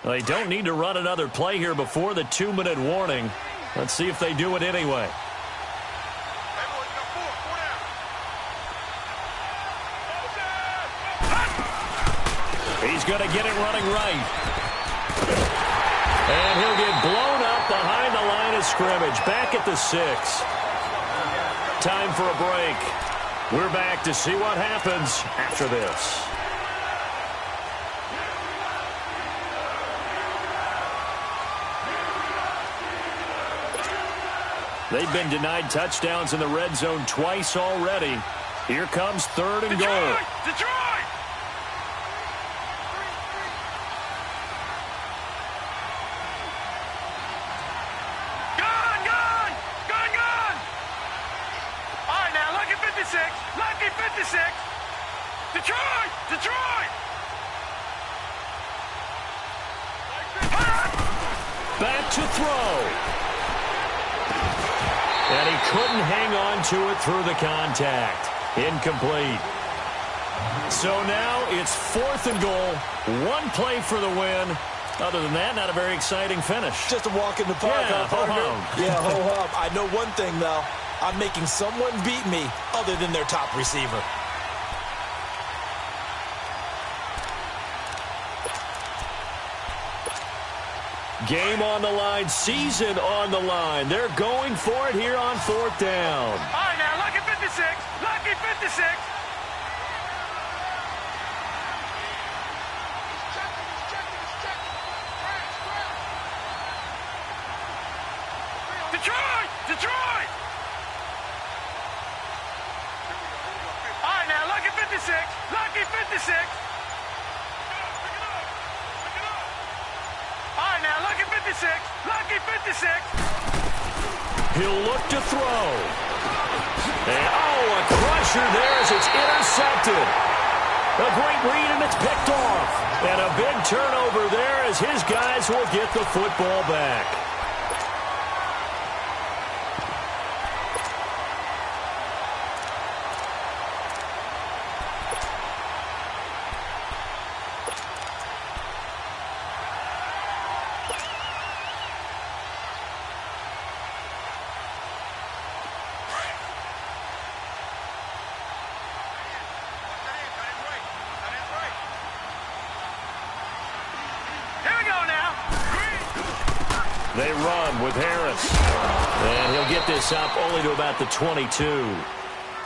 They don't need to run another play here before the 2-minute warning. Let's see if they do it anyway. He's going to get it running right. And he'll get blown up behind the line of scrimmage. Back at the 6. Time for a break. We're back to see what happens after this. They've been denied touchdowns in the red zone twice already. Here comes 3rd and goal. Detroit! Lucky 56. Detroit! Detroit! Back to throw. And he couldn't hang on to it through the contact. Incomplete. So now it's 4th and goal. 1 play for the win. Other than that, not a very exciting finish. Just a walk in the park. Yeah, ho-hum. Yeah, ho-hum. I know one thing, though. I'm making someone beat me other than their top receiver. Game on the line, season on the line. They're going for it here on 4th down. All right, now, lucky 56. Lucky 56. Detroit! Detroit! 56. Lucky 56. All right, now, lucky 56. Lucky 56. He'll look to throw. And, a crusher there as it's intercepted. A great read, and it's picked off. And a big turnover there as his guys will get the football back. They run with Harris. And he'll get this up only to about the 22.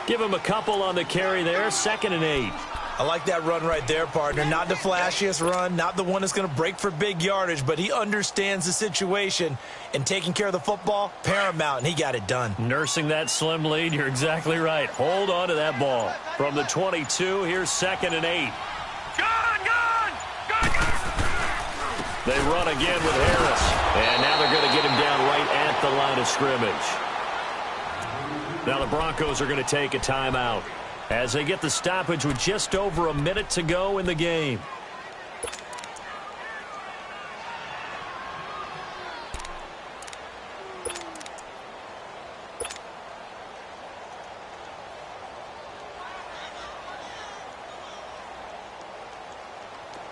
Give him a couple on the carry there, 2nd and 8. I like that run right there, partner. Not the flashiest run, not the one that's going to break for big yardage, but he understands the situation, and taking care of the football, paramount, and he got it done. Nursing that slim lead, you're exactly right. Hold on to that ball. From the 22, here's 2nd and 8. They run again with Harris. And now they're going to get him down right at the line of scrimmage. Now the Broncos are going to take a timeout as they get the stoppage with just over a minute to go in the game.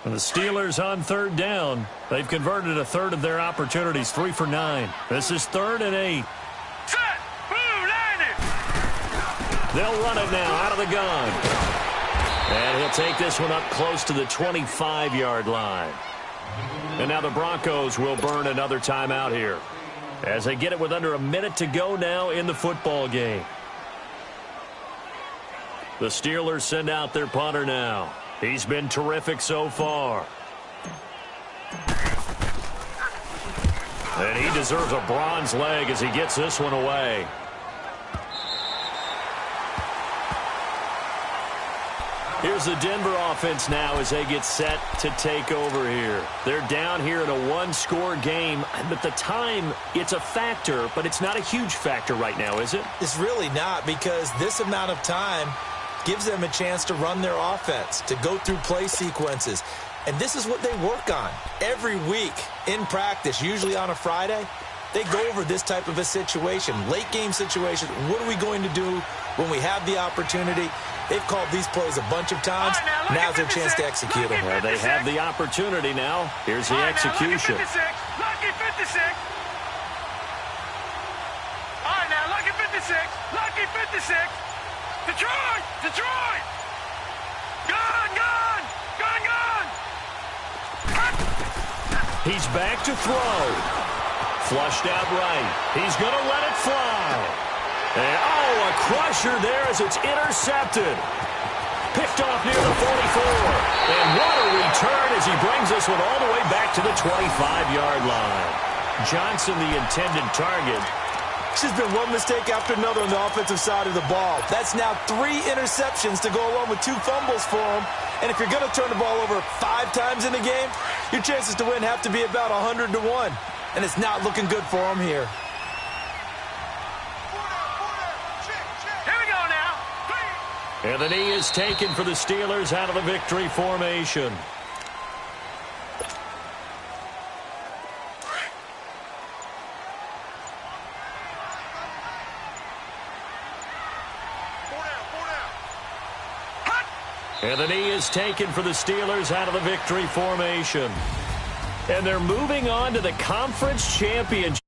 And the Steelers on 3rd down. They've converted a third of their opportunities, 3 for 9. This is 3rd and 8. Set. Boom, landed. They'll run it now out of the gun. And he'll take this one up close to the 25-yard line. And now the Broncos will burn another timeout here as they get it with under a minute to go now in the football game. The Steelers send out their punter now. He's been terrific so far. And he deserves a bronze leg as he gets this one away. Here's the Denver offense now as they get set to take over here. They're down here in a one-score game. But the time, it's a factor, but it's not a huge factor right now, is it? It's really not, because this amount of time gives them a chance to run their offense, to go through play sequences. And this is what they work on every week in practice, usually on a Friday. They go over this type of a situation, late game situation. What are we going to do when we have the opportunity? They've called these plays a bunch of times. Right, now's their chance to execute them. Well, they have the opportunity now. Here's the execution. Lucky 56. All right, now, lucky 56. Lucky 56. Detroit! Detroit! Gun! Gun! Gun! Gun! He's back to throw. Flushed out right. He's going to let it fly. And, a crusher there as it's intercepted. Picked off near the 44. And what a return as he brings this one all the way back to the 25-yard line. Johnson, the intended target. It's just been one mistake after another on the offensive side of the ball. That's now 3 interceptions to go along with 2 fumbles for him. And if you're going to turn the ball over 5 times in the game, your chances to win have to be about 100 to 1. And it's not looking good for him here. Here we go now. And the knee is taken for the Steelers out of the victory formation. And the knee is taken for the Steelers out of the victory formation. And they're moving on to the conference championship.